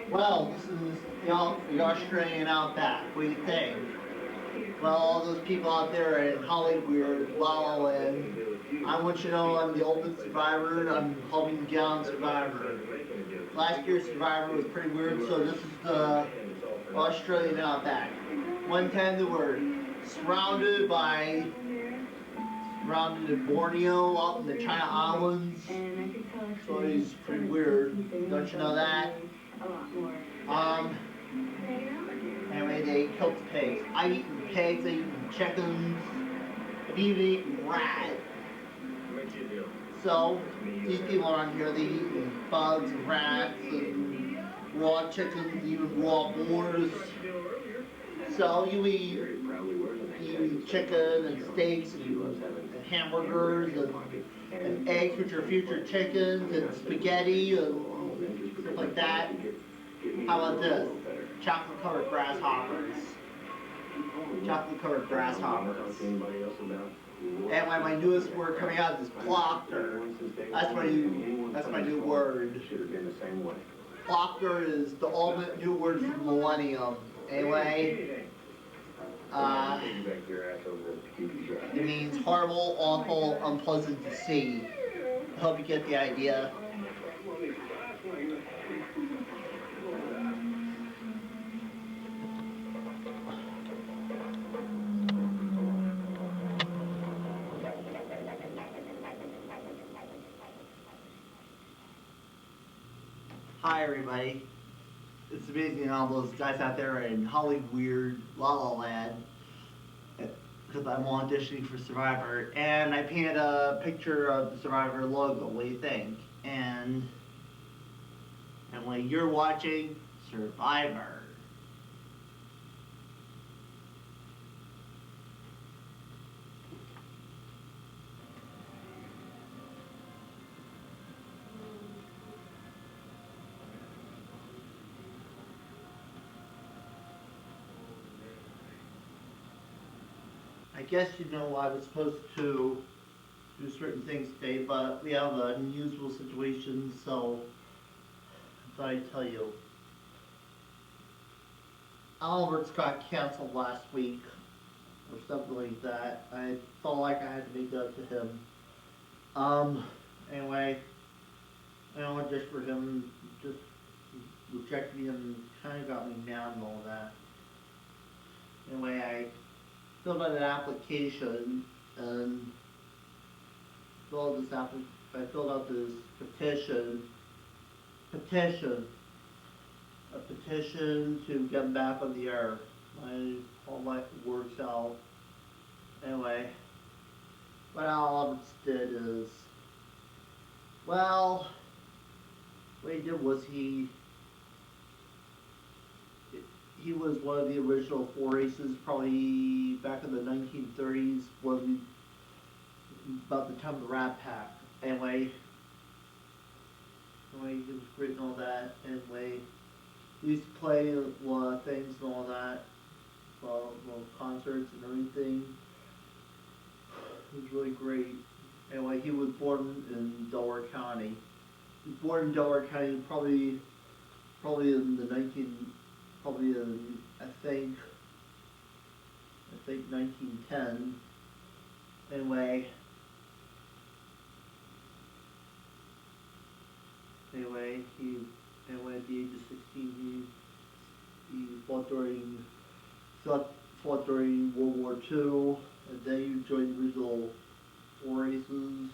Well, this is the Australian outback. What do you think? Well, all those people out there in Hollywood, La La Land, I want you to know I'm the ultimate survivor. I'm helping get on Survivor. Last year's Survivor was pretty weird, so this is the Australian outback. One time they were surrounded by surrounded in Borneo, out in the China Islands. So it's pretty weird. Don't you know that? Um, Anyway, they killed the pigs. I've eaten pigs, I've eaten chickens, I've even eaten rats. So, these people on here, they eat bugs and rats and raw chickens, even raw boars. So, you eat chicken and steaks and hamburgers and eggs, which are future chickens, and spaghetti and stuff like that. How about this? Chocolate covered grasshoppers. Chocolate covered grasshoppers. And my newest word coming out is ploctor. That's my new word. Ploctor is the ultimate new word for the millennium. Anyway, it means horrible, awful, unpleasant to see. I hope you get the idea. Hi everybody. It's amazing all those guys out there in Hollywood, La La Land, because I'm auditioning for Survivor, and I painted a picture of the Survivor logo. What do you think? And when you're watching Survivor. I guess you know I was supposed to do certain things today, but we have an unusual situation, so I thought I'd tell you. Albert's got canceled last week, or something like that. I felt like I had to make up to him. Um, anyway, I don't just for him, just rejected me and kind of got me mad and all that. Anyway, I filled out an application and I filled out this petition, a petition to get him back on the air. All my works out. Anyway, what Alex did is, well, what he did was he was one of the original four races, probably back in the 1930s, about the time of the Rat Pack. Anyway, he was great and all that. Anyway, he used to play a lot of things and all that, concerts and everything. It was really great. Anyway, he was born in Delaware County. He was born in Delaware County, probably in the 19, probably in I think 1910. Anyway, at the age of 16, he fought during World War II, and then he joined the original four races.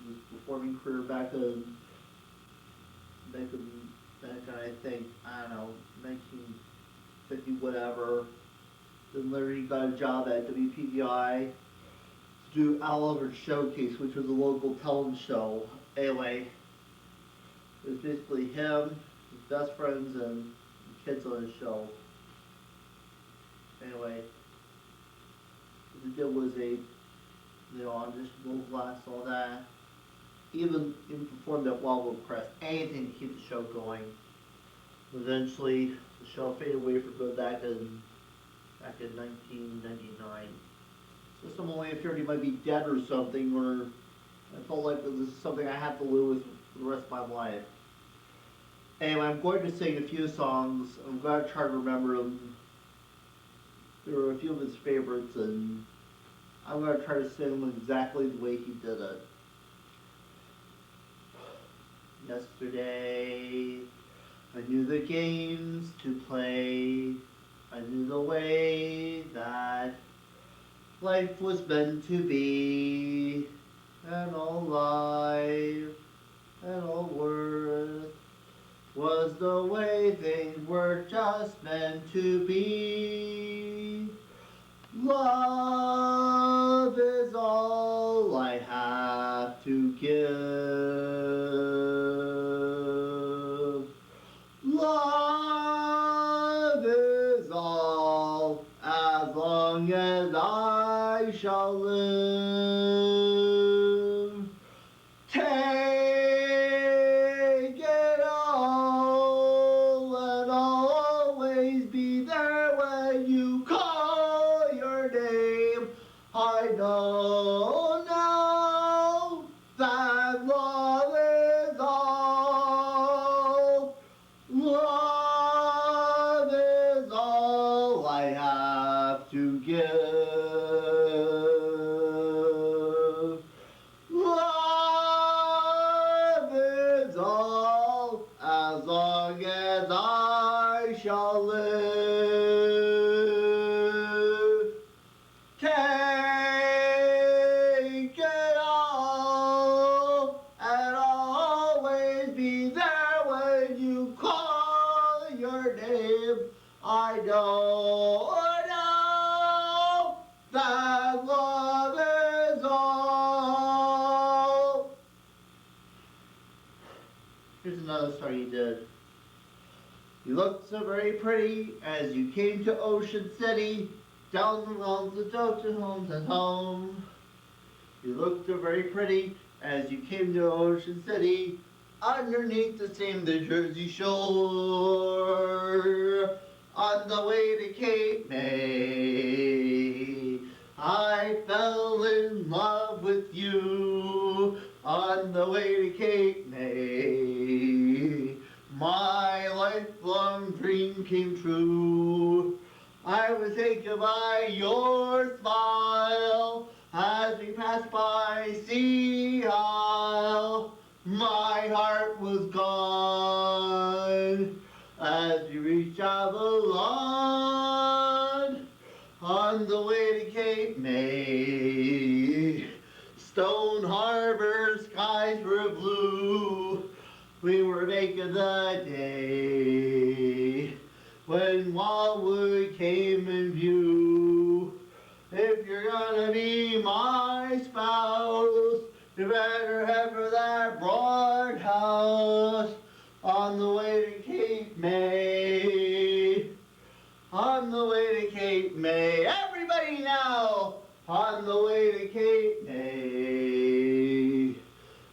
His performing career back in I think, I don't know, 1950 whatever. Then later he got a job at WPVI to do Oliver's Showcase, which was a local television show. Anyway, it was basically him, his best friends, and kids on his show. Anyway, what he did was audition, low class, all that. Even performed at Wildwood Crest, anything to keep the show going. Eventually, the show faded away for good back in 1999. So someone I feared he might be dead or something, or I felt like this is something I have to live with for the rest of my life. Anyway, I'm going to sing a few songs. I'm going to try to remember them. There were a few of his favorites, and I'm going to try to sing them exactly the way he did it. Yesterday, I knew the games to play. I knew the way that life was meant to be. And all life and all worth was the way things were just meant to be. Love is all I have to give. Love is all as long as I shall live. Take it all and I'll always be there when you call your name. I know now that love is all. Love is all I have to give. Love is all as long as I shall live. Take it all and I'll always be there when you call your name. I know that love is all. Here's another song he did. You looked so very pretty as you came to Ocean City, down the roads of Ocean homes at home. You looked so very pretty as you came to Ocean City, underneath the same the Jersey Shore. On the way to Cape May, I fell in love with you. On the way to Cape May, my lifelong dream came true. I was taken by your smile as we passed by Sea Isle. My heart was gone as we reached Avalon. On the way to Cape May, Stone Harbor skies were blue. We were making the day when Wildwood came in view. If you're gonna be my spouse, you better head for that broad house on the way to Cape May. On the way to Cape May. Everybody now! On the way to Cape May.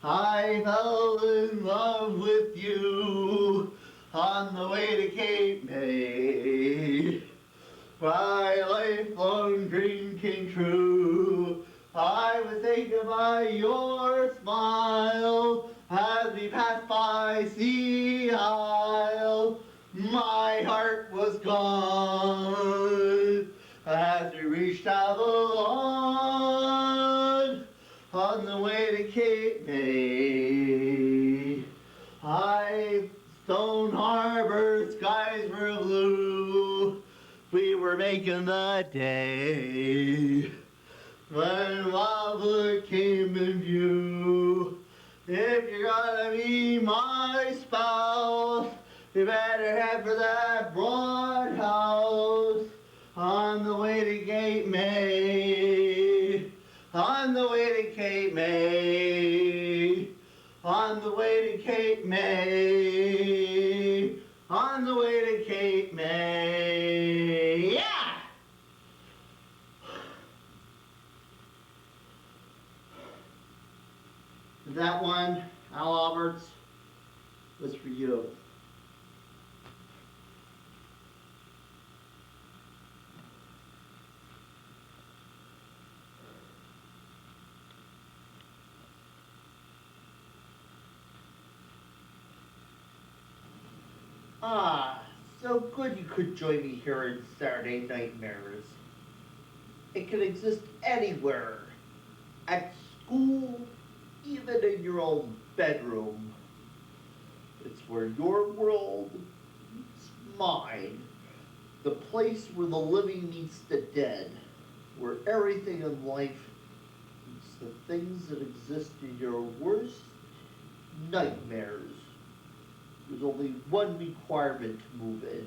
I fell in love with you on the way to Cape May. My lifelong dream came true. I was taken by your smile as we passed by Sea Isle. My heart was gone as we reached Avalon. On the way to Cape May, Stone Harbor skies were blue. We were making the day when Wildwood came in view. If you're gonna be my spouse, you better head for that broad house on the way to Cape May. On the way to Cape May. On the way to Cape May. On the way to Cape May. Yeah! That one, Al Alberts, was for you. Ah, so good you could join me here in Saturday Nightmares. It can exist anywhere. At school, even in your own bedroom. It's where your world meets mine. The place where the living meets the dead. Where everything in life meets the things that exist in your worst nightmares. There's only one requirement to move in.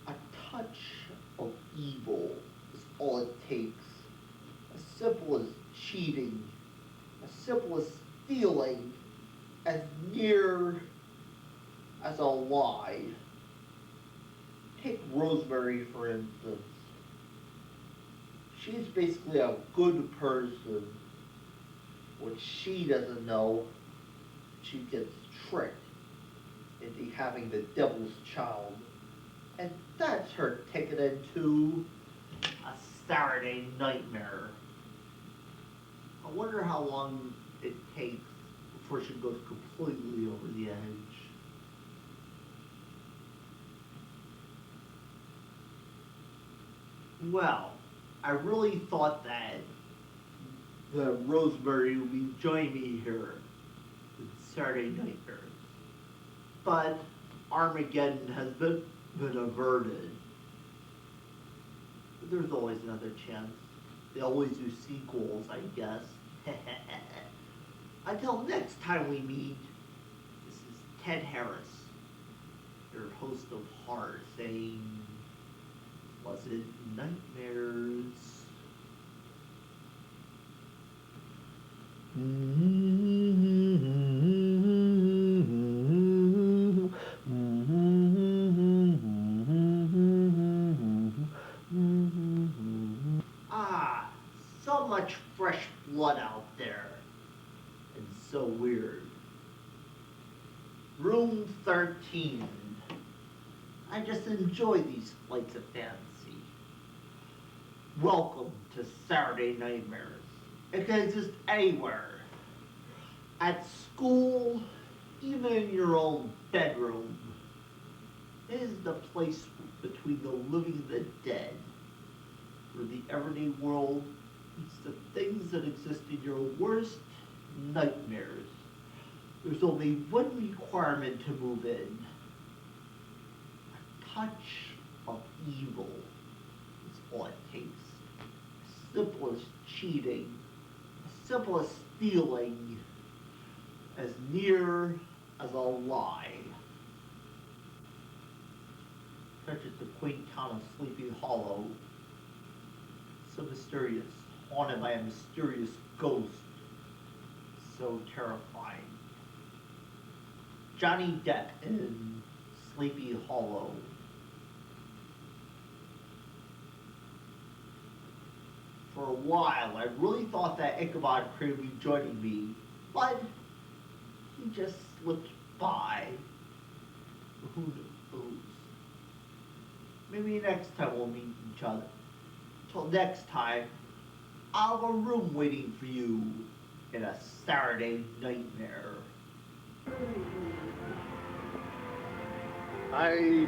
A touch of evil is all it takes. As simple as cheating, as simple as stealing, as near as a lie. Take Rosemary, for instance. She's basically a good person. What she doesn't know, she gets tricked into having the devil's child. And that's her ticket into a Saturday nightmare. I wonder how long it takes before she goes completely over the edge. Well, I really thought that the Rosemary would be joining me here with Saturday Nightmares. But Armageddon has been averted. But there's always another chance. They always do sequels, I guess. Until next time we meet, this is Ted Harris, your host of horror, saying, pleasant nightmares. Ah, so much fresh blood out there. And so weird. Room 13. I just enjoy these flights of fancy. Welcome to Saturday Nightmares. It can exist anywhere. At school, even in your own bedroom. It is the place between the living and the dead, where the everyday world meets the things that exist in your worst nightmares. There's only one requirement to move in. A touch of evil is all it takes. As simple as cheating, as simple as stealing, as near as a lie. Such as the quaint town of Sleepy Hollow, so mysterious, haunted by a mysterious ghost, so terrifying. Johnny Depp in Sleepy Hollow. For a while, I really thought that Ichabod Crane would be joining me, but he just slipped by. Who knows? Maybe next time we'll meet each other. Till next time, I'll have a room waiting for you in a Saturday nightmare. I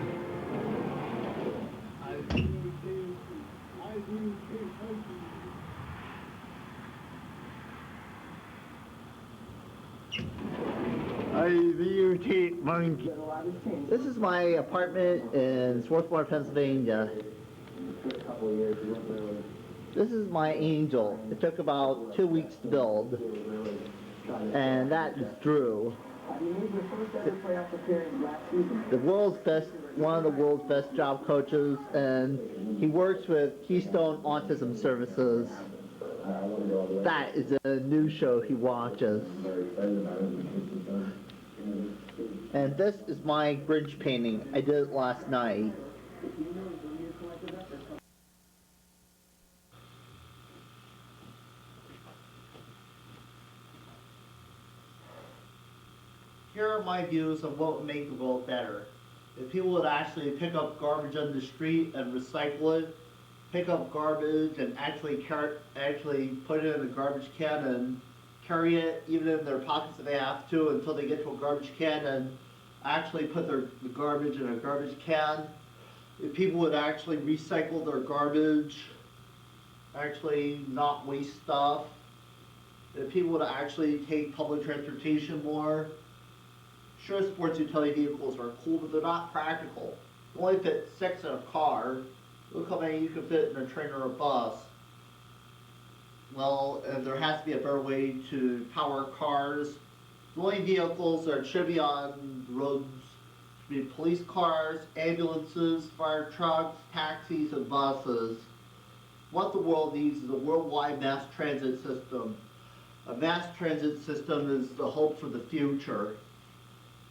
videotape monkey. This is my apartment in Swarthmore, Pennsylvania. This is my angel. It took about 2 weeks to build. And that is Drew. The world's best, one of the world's best job coaches, and he works with Keystone Autism Services. That is a new show he watches. And this is my bridge painting. I did it last night. Here are my views of what would make the world better. If people would actually pick up garbage on the street and recycle it, pick up garbage and actually put it in a garbage can and carry it even in their pockets if they have to until they get to a garbage can and actually put the garbage in a garbage can, if people would actually recycle their garbage, actually not waste stuff, if people would actually take public transportation more, sure, sports utility vehicles are cool, but they're not practical. You only fit 6 in a car. Look how many you can fit in a train or a bus. Well, there has to be a better way to power cars. The only vehicles that should be on the roads should be police cars, ambulances, fire trucks, taxis, and buses. What the world needs is a worldwide mass transit system. A mass transit system is the hope for the future.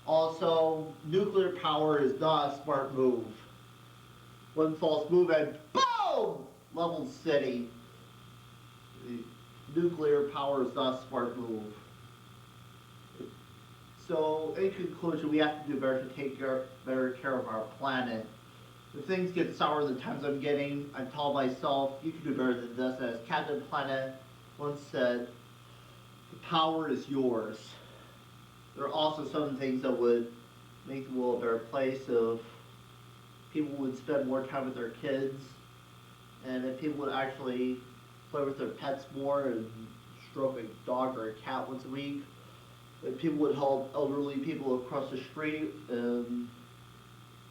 Also, nuclear power is not a smart move. One false move and boom! Leveled city. Nuclear power is not a smart move. So, in conclusion, we have to do better to take better care of our planet. If things get sour the times I'm getting, I tell myself, you can do better than this. As Captain Planet once said, the power is yours. There are also some things that would make the world a better place if people would spend more time with their kids, and if people would actually play with their pets more and stroke a dog or a cat once a week. If people would help elderly people across the street and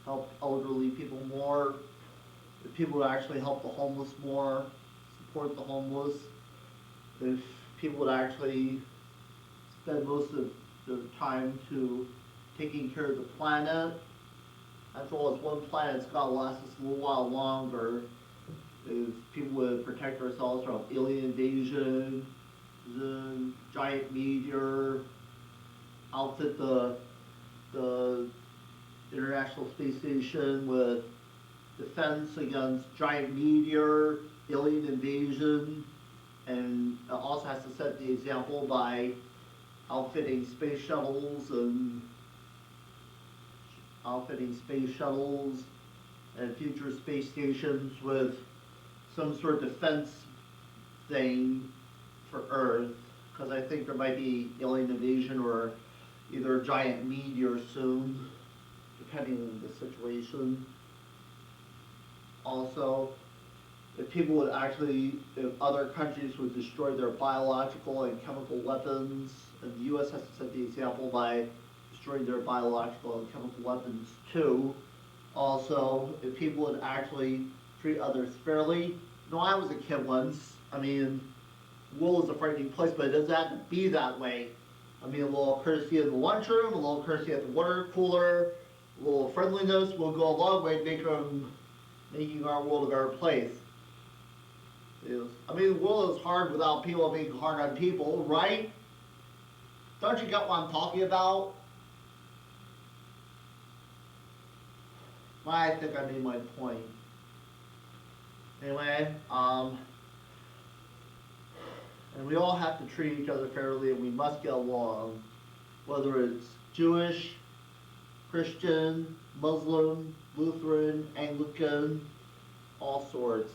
help elderly people more. If people would actually help the homeless more, support the homeless. If people would actually spend most of their time to taking care of the planet. After all, it's one planet, it's gotta last us a little while longer. If people would protect ourselves from alien invasion, the giant meteor, outfit the International Space Station with defense against giant meteor, alien invasion, and it also has to set the example by outfitting space shuttles and future space stations with some sort of defense thing for Earth, because I think there might be alien invasion or either a giant meteor soon, depending on the situation. Also, if other countries would destroy their biological and chemical weapons, and the U.S. has to set the example by destroying their biological and chemical weapons too. Also, if people would actually treat others fairly. I was a kid once. The world is a frightening place, but it doesn't have to be that way. A little courtesy in the lunchroom, a little courtesy at the water cooler, a little friendliness will go a long way to making our world a better place. The world is hard without people being hard on people, right? Don't you get what I'm talking about? I think I made my point. Anyway, and we all have to treat each other fairly, and we must get along, whether it's Jewish, Christian, Muslim, Lutheran, Anglican, all sorts.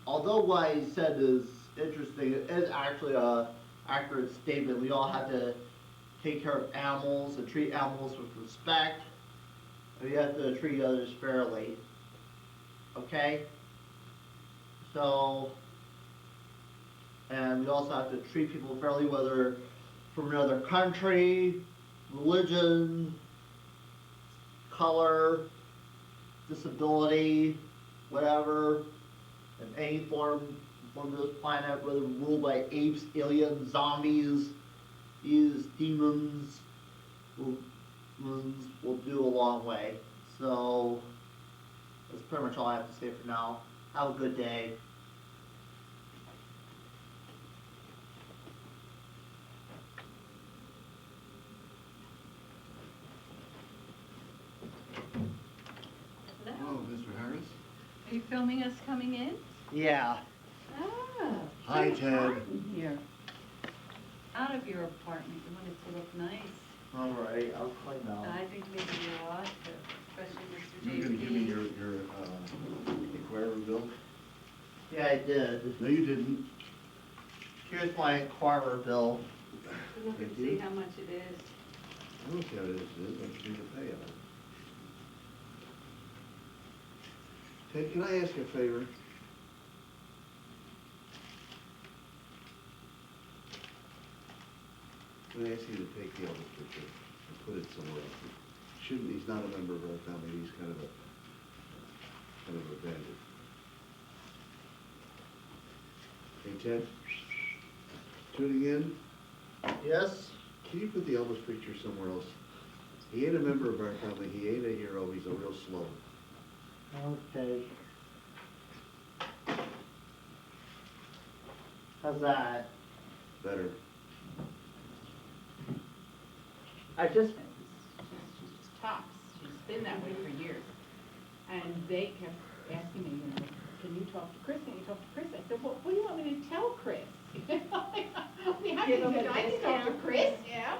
Although what he said is interesting, it is actually an accurate statement. We all have to take care of animals and treat animals with respect. And we have to treat others fairly. Okay? And we also have to treat people fairly, whether from another country, religion, color, disability, whatever, in any form of this planet, whether ruled by apes, aliens, zombies, these demons will do a long way. So that's pretty much all I have to say for now. Have a good day. Hello, Mr. Harris. Are you filming us coming in? Yeah. Ah. Hi, so Ted. hot in here. Out of your apartment, you want it to look nice. All right, I'll clean now. I think maybe you ought to, especially Mr. You were going to give me your inquiry bill? Yeah, I did. No, you didn't. Here's my inquirer bill. Look and Thank you. see how much it is. I don't see how it is, it's due to pay on it. Ted, can I ask you a favor? Can I ask you to take the Elvis picture and put it somewhere else? Shouldn't, he's not a member of our family, he's kind of a bandit. Hey Ted, tuning in? Yes? Can you put the Elvis picture somewhere else? He ain't a member of our family, he ain't a hero, he's a real slow. Okay. How's that? Better. I just, She's tops, she's been that way for years. And they kept asking me, you know, can you talk to Chris, can you talk to Chris? I said, well, what do you want me to tell Chris? I mean, I Give him can a talk to discount. Chris, yeah.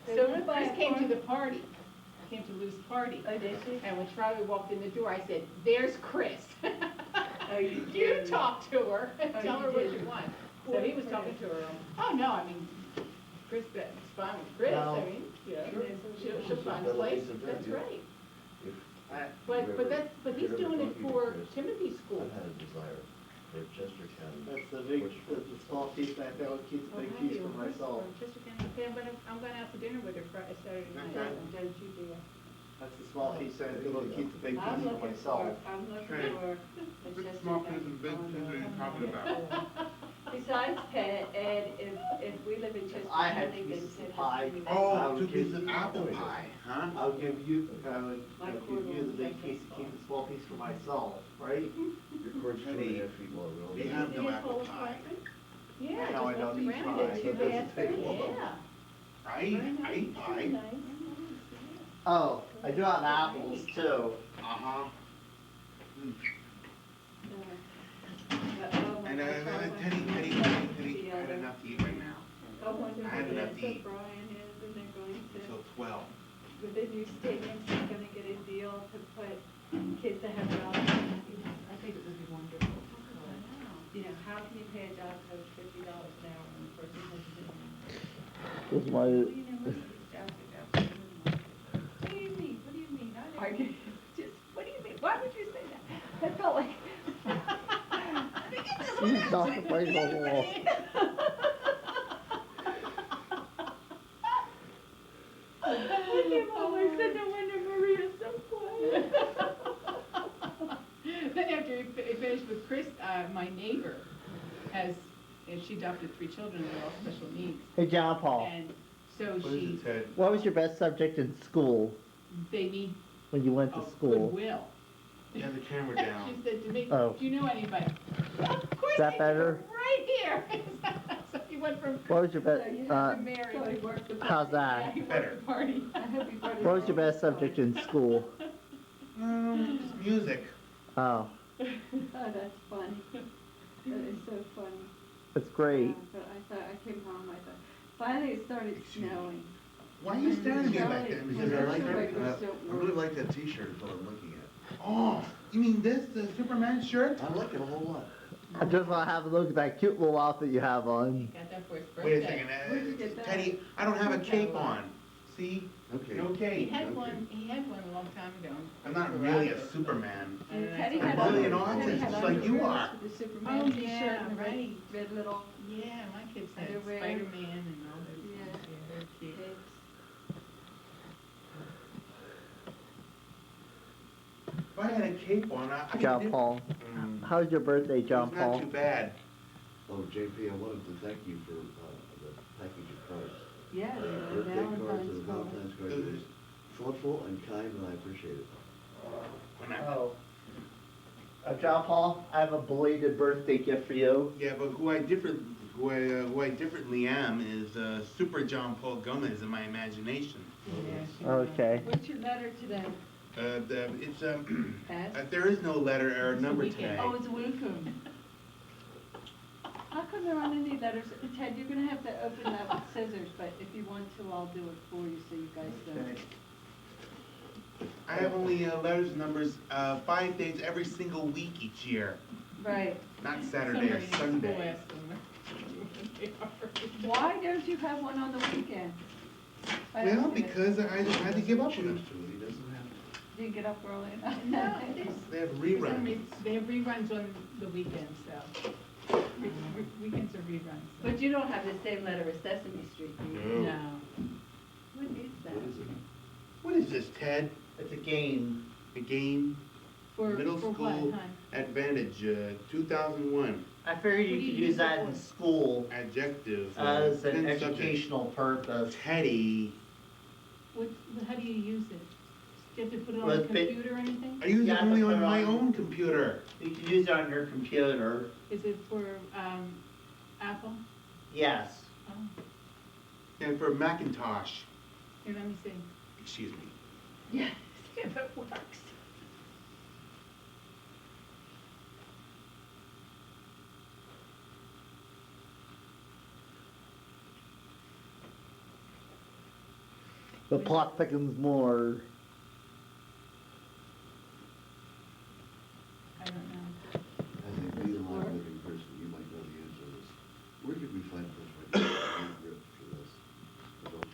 They So wanna buy Chris a came to car? the party, came to Lou's party. Oh, did she? And when Charlie walked in the door, I said, there's Chris. Oh, you You did. talk to her, and Oh, tell you her what did. you want. So he was talking to her, oh, no, I mean, Chris, that's fine with Chris, No. I mean, you know, Sure. she'll find a place, that's right. But he's doing it for Timothy's school. I've had a desire for Chester County. that's the big, that's the small piece, and I think I'll keep the big Oh, piece have for you? myself. Chester County, okay, I'm going out to dinner with her Friday, Saturday night. Okay. Don't you do it? That's the small piece, and I think I'll keep the big I'm piece for looking myself. I'm looking Okay. for a Which Chester small County. piece and big piece are you talking about? Besides Ted, Ed, if we live in Chester I had County, then pieces Ted of has pie. to be. Oh, 2 pieces of apple pie, huh? I'll give you, I'll My give you the big quarter piece, and keep the small piece for myself, right? Your cord's 2.5 feet long. We have no apple pie. Yeah, Now I just don't walked need around pie, it, so two it doesn't take bathrooms, long. yeah. I eat pie. Oh, I do have apples too. Uh-huh. Oh, And Teddy, I had enough to eat right now. I wonder I had if enough that's to what eat. Brian is, and they're going Until to, 12. with the new stadiums, they're gonna get a deal to put kids that have jobs. I think it would be wonderful. You know, how can you pay a job coach $50 an hour when the person has a minimum? This is my, Well, you know, most of these jobs are jobs that minimum wage. What do you mean? What do you mean? I didn't, just, what do you mean? Why would you say that? I felt like. you knocked the place off the wall. I came home, I said, no wonder Maria's so quiet. Then after he finished with Chris, my neighbor has, and she adopted 3 children, they're all special needs. Hey, John Paul, And so What is she, it, Ted? what was your best subject in school they need when you went a to school? goodwill. You have the camera down. She said to me, Oh. do you know anybody? Of course that I do, better? right here. So he went from. What was your best, So you have to marry, so he worked the party. how's that? Yeah, he worked Better. the party. I hope you party. What was your best subject in school? Just music. Oh, Oh, that's funny. That is so funny. that's great. Yeah, but I thought, I came home, I thought, finally it started Excuse me. snowing. Why are you staring at me like Charlie, that? Because I like Commercial it, breakers don't I really work. like that t-shirt is what I'm looking at. Oh, you mean this, the Superman shirt? I'm liking a whole lot. I just want to have a look at that cute little outfit you have on. Got that for his birthday. Wait a second, Where'd you get that? Teddy, I don't have a cape on. See? Okay. No He cape. had Okay. one, a long time ago. I'm not really a Superman. And And I Teddy said, had I'm really on- an artist, Teddy had just on like you the are. ribs with the Superman Oh, t-shirt yeah, and the right. red little Yeah, my kids had Underwear. Spider-Man and all those Yeah. things. Yeah, they're cute. capes. If I had a cape on, I could John do- Paul, Mm, how's your birthday, John it's Paul? not too bad. Oh, JP, I wanted to thank you for the package of cards. Yeah, Birthday cards and Valentine's card. Valentine's cards. It was thoughtful and kind, and I appreciate it. When I- Oh. John Paul, I have a belated birthday gift for you. Yeah, but who I differently am is Super John Paul Gomez in my imagination. Yeah, she- Okay. What's your letter today? It's Pat? there is no letter or It's a number weekend. tag. Oh, it's a weekend. How come there aren't any letters? Ted, you're gonna have to open that with scissors, but if you want to, I'll do it for you so you guys don't. Okay. I have only letters and numbers 5 days every single week each year, Right. not Saturday or Somebody in school Sunday. asked them. Why don't you have one on the weekend? Well, because I had to give up on Choose it. to, he doesn't have to. Didn't get up early enough. No, it is. They have For some reruns. reason, they have reruns on the weekends, so. Weekends are reruns. So. But you don't have the same letter as Sesame Street, do you? No. What is that? What is it? What is this, Ted? It's a game. A game? Middle For School what, hon? Advantage, 2001. I figured you What do could you use use it that in for? school Adjective. as an 10 subjects. educational purpose. Teddy. How do you use it? Do you have to put it on Well, a it's been- computer or anything? I use You it have to only put on it my on- own computer. You can use it on your computer. Is it for, Apple? Yes. Oh, And for Macintosh. here, let me see. Excuse me. Yeah, see if it works. The plot thickens more. I don't know. I think being a living person, you might know the answer to this. Where did we find this manuscript for this? I don't-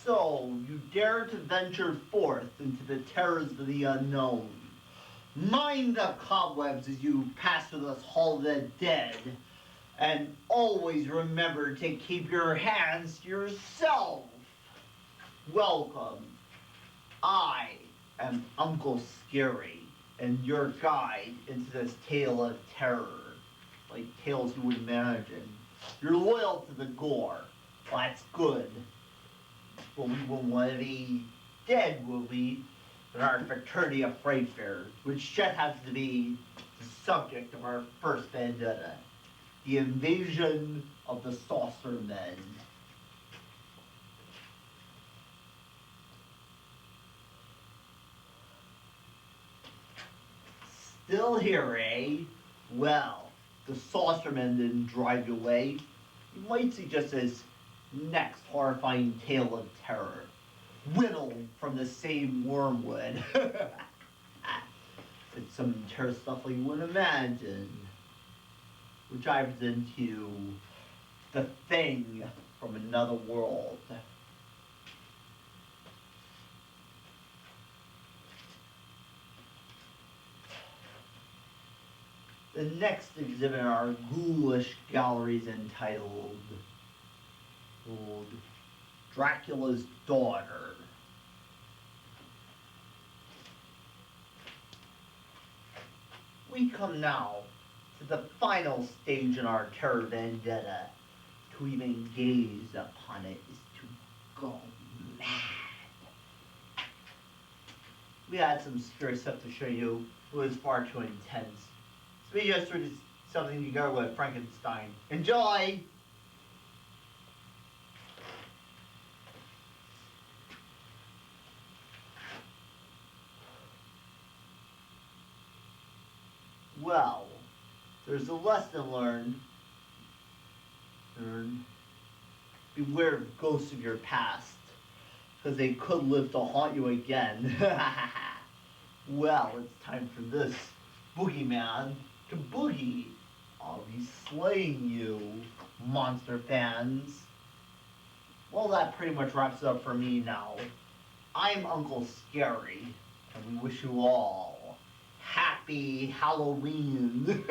So, you dare to venture forth into the terrors of the unknown. Mind the cobwebs as you pass through this hall of the dead. And always remember to keep your hands to yourself. Welcome. I am Uncle Scary, and your guide into this tale of terror. Like tales you would imagine. You're loyal to the gore. Well, that's good. But we won't want to be dead, will we? In our fraternity of Frightfarers, which just happens to be the subject of our first vendetta. The invasion of the saucer men. Still here, eh? Well, the saucermen didn't drive you away. You might see just this next horrifying tale of terror, whittled from the same wormwood. It's some terror stuff like you wouldn't imagine. Which I present to you, The Thing from Another World. The next exhibit in our ghoulish gallery is entitled Dracula's Daughter. We come now to the final stage in our terror vendetta. To even gaze upon it is to go mad. We had some scary stuff to show you. It was far too intense. So we just did something to go with Frankenstein. Enjoy! Well, there's a lesson learned. Beware of ghosts of your past, because they could live to haunt you again. Well, it's time for this boogeyman to boogie. I'll be slaying you, monster fans. Well, that pretty much wraps it up for me now. I'm Uncle Scary, and we wish you all happy Halloween.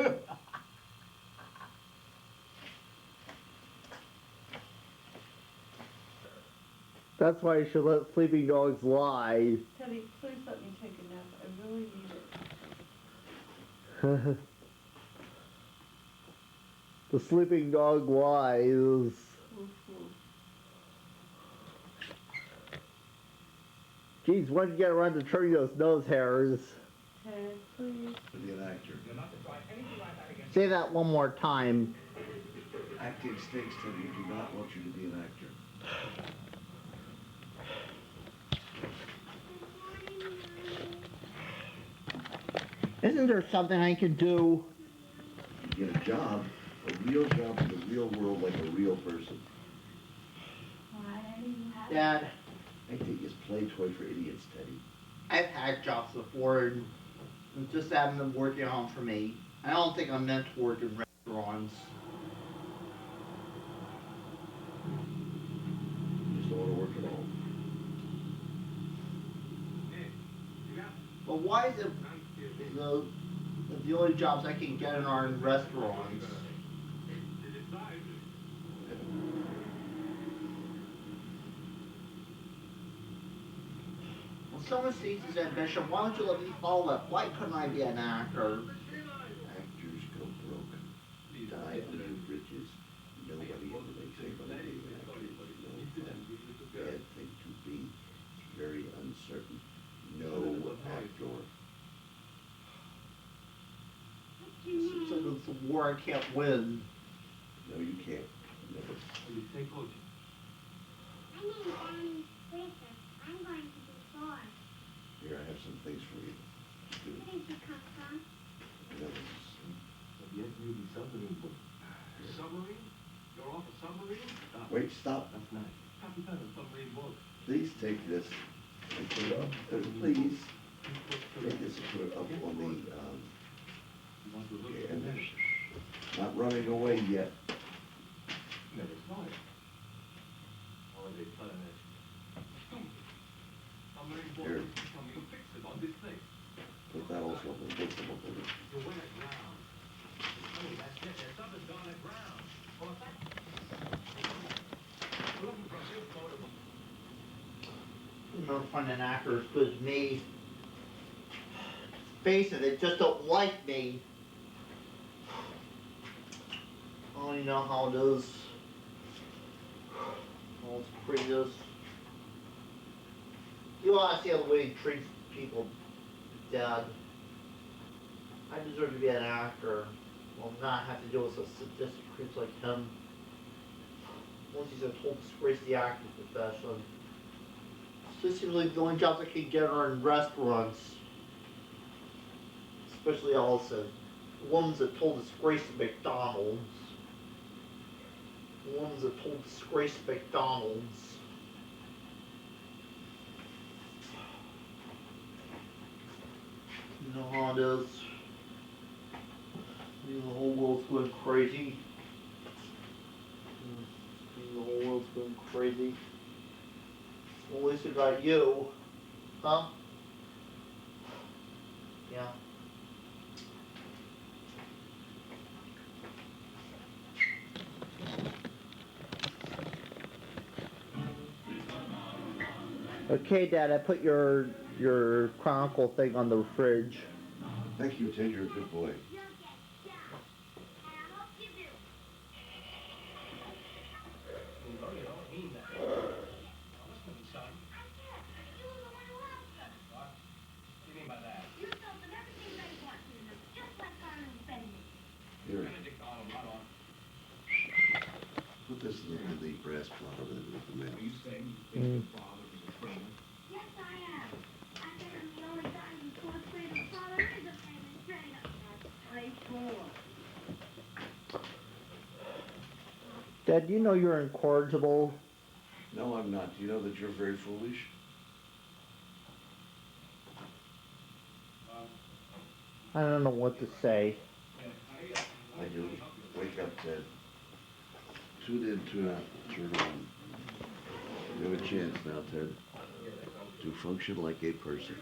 That's why you should let sleeping dogs lie. Teddy, please let me take a nap. I really need it. The sleeping dog lies. Woof, woof. Geez, when did you get around to trimming those nose hairs? Ted, please. To be an actor. Say that one more time. Acting stinks, Teddy. We do not want you to be an actor. Isn't there something I can do? You get a job, a real job in the real world like a real person. Dad, I think it's play toy for idiots, Teddy. I've had jobs before, and it just haven't been working out for me. I don't think I'm meant to work in restaurants. But why is it the only jobs I can get are in restaurants? Well, someone sees his ambition, why don't you let me follow it? Why couldn't I be an actor? Actors go broke, die under bridges. Nobody ever makes anybody be an actor. No, bad thing to be. It's very uncertain. No actor. Seems like it's a war I can't win. No, you can't. Never. Here, I have some things for you. Do. Where did you come from? Submarine? You're off a submarine? Wait, stop. That's nice. Captain, submarine boat. Please take this and put it up. Please take this and put it up on the, and not running away yet. Never saw it. Holiday planet. Submarine boat. Here. Come to fix it on this thing. Put that also up and put them up on it. You went aground. Oh, that's it. There's something gone aground. Well, that's... Looking for a good photo. You'll never find an actor as good as me. Face it, they just don't like me. I don't even know how it is. How it's pretty is. You wanna see how the way he treats people dead. I deserve to be an actor. Well, not have to deal with such sadistic creeps like him. Once he's a total disgrace to the acting profession. Specifically, the only jobs I can get are in restaurants. Especially also, the ones that told disgrace to McDonald's. The ones that told disgrace to McDonald's. You know how it is. The whole world's going crazy. The whole world's going crazy. Well, at least I got you. Huh? Yeah. Okay, Dad, I put your Chronicle thing on the fridge. Thank you, Ted. You're a good boy. Here. Put this in the brass plot over there with the mail. Are you saying you think your father was a criminal? Yes, I am. I think I'm the only guy who's going to say his father is a famous trainer. That's straightforward. Dad, do you know you're incorrigible? No, I'm not. Do you know that you're very foolish? I don't know what to say. I do. Wake up, Ted. Tune in, tune out, turn on. You have a chance now, Ted, to function like a person.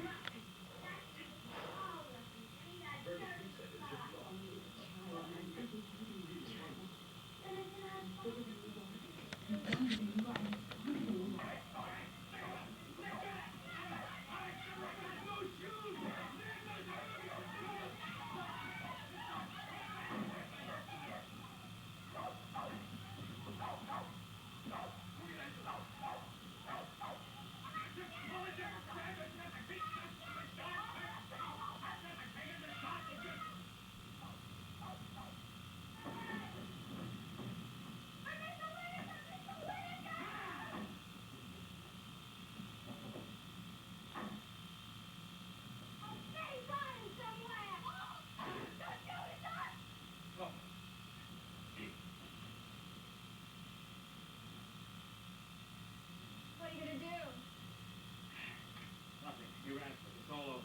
What are you going to do? Nothing. You're answered. It's all over.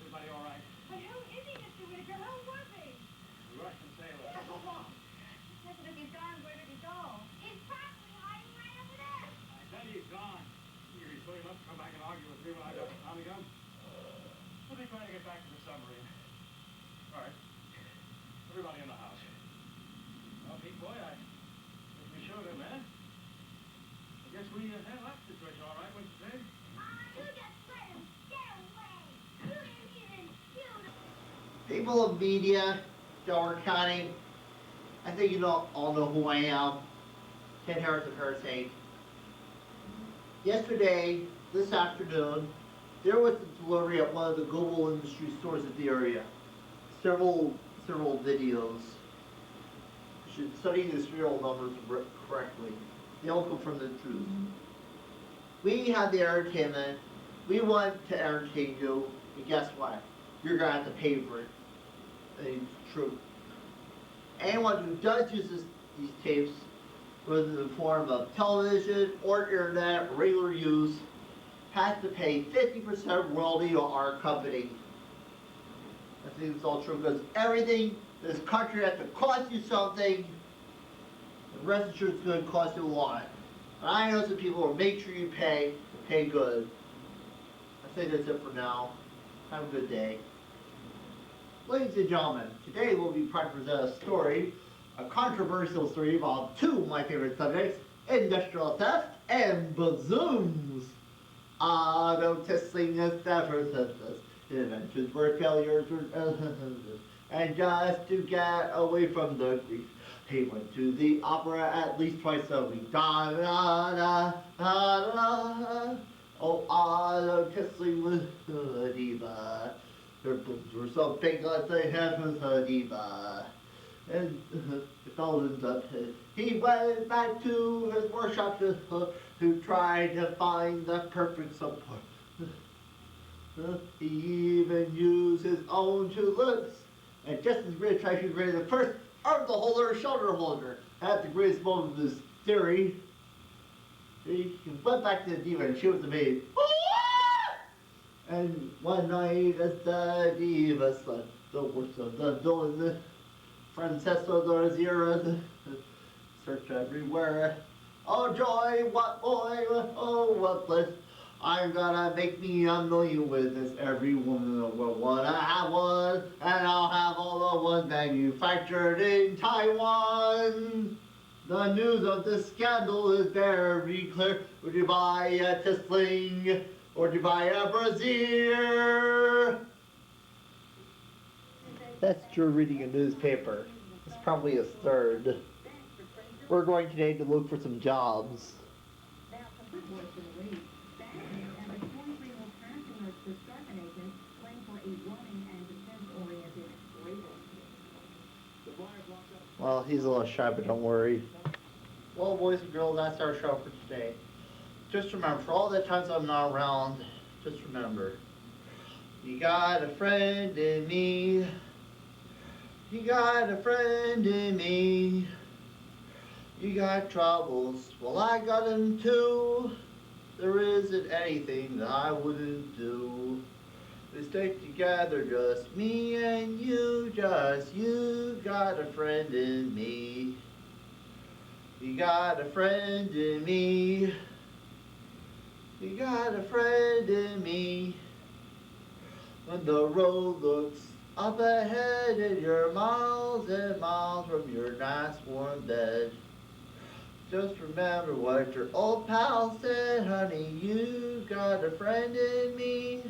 Everybody all right? But who is he, Mr. Whitaker? Who was he? The Russian sailor. Listen, if he's gone, where did he go? He's probably hiding right over there. I tell you, he's gone. He's really must come back and argue with me when I got time to go. trying to get back to the submarine. All right. Everybody in the house. Well, Pete boy, I think we showed him, man. I guess we handled that situation all right, wouldn't you say? You just let him get away. You didn't even shoot him. People of media, Delaware County, I think you all know who I am. Ken Harris of Hurricane. Yesterday, this afternoon, there was a delivery at one of the global industry stores at the area. Several videos. You should study the serial numbers correctly. They all come from the truth. We had the entertainment. We want to entertain you, and guess what? You're gonna have to pay for it. And it's true. Anyone who does use these tapes, whether in the form of television or internet, regular use, has to pay 50% royalty to our company. I think it's all true because everything in this country has to cost you something. The rest assured it's going to cost you a lot. And I know some people will make sure you pay good. I think that's it for now. Have a good day. Ladies and gentlemen, today we'll be trying to present a story, a controversial story about two of my favorite subjects, industrial theft and bazooms. Auto testing is never senseless. Inventions were failures and just to get away from the grief, he went to the opera at least twice a week. Da da da da da. Oh, auto testing was a diva. Her boobs were so big that they had with a diva. And it fell in the pit. He went back to his workshop to try to find the perfect support. He even used his own two lips. And just as Rich tried to create the first arm holder, shoulder holder. At the greatest moment of his theory, he went back to the diva and she was the maid. And one night as the diva slept, the worst of the villain, Francesco Dorazira, search everywhere. Oh joy, what boy, oh what bliss. I'm gonna make me a million with this. Every woman in the world wanna have one, and I'll have all the ones manufactured in Taiwan. The news of this scandal is very clear. Would you buy a Tisling, or would you buy a brazier? That's Drew reading a newspaper. It's probably his third. We're going today to look for some jobs. Well, he's a little shy, but don't worry. Well, boys and girls, that's our show for today. Just remember, for all the times I'm not around, just remember, you got a friend in me. You got a friend in me. You got troubles, well I got them too. There isn't anything that I wouldn't do. We stay together, just me and you, just you got a friend in me. You got a friend in me. You got a friend in me. When the road looks up ahead and you're miles and miles from your nice warm bed, just remember what your old pal said, honey, you got a friend in me.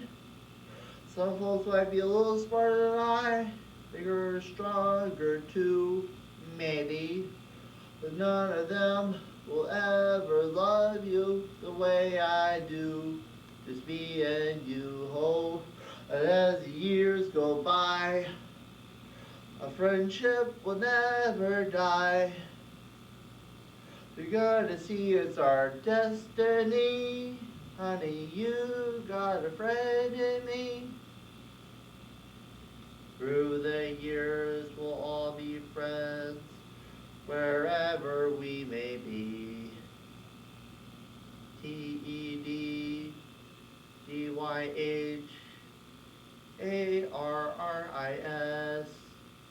Some folks might be a little smarter than I, bigger, stronger too, maybe, but none of them will ever love you the way I do. Just me and you, oh, and as the years go by, a friendship will never die. You're gonna see it's our destiny, honey, you got a friend in me. Through the years we'll all be friends, wherever we may be. TEDDYHARRIS,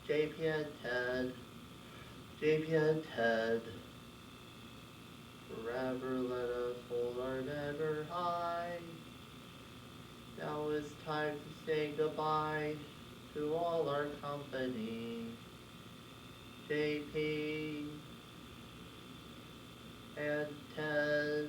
JP and Ted, JP and Ted. Forever let us hold our banner high. Now it's time to say goodbye to all our company. JP and Ted.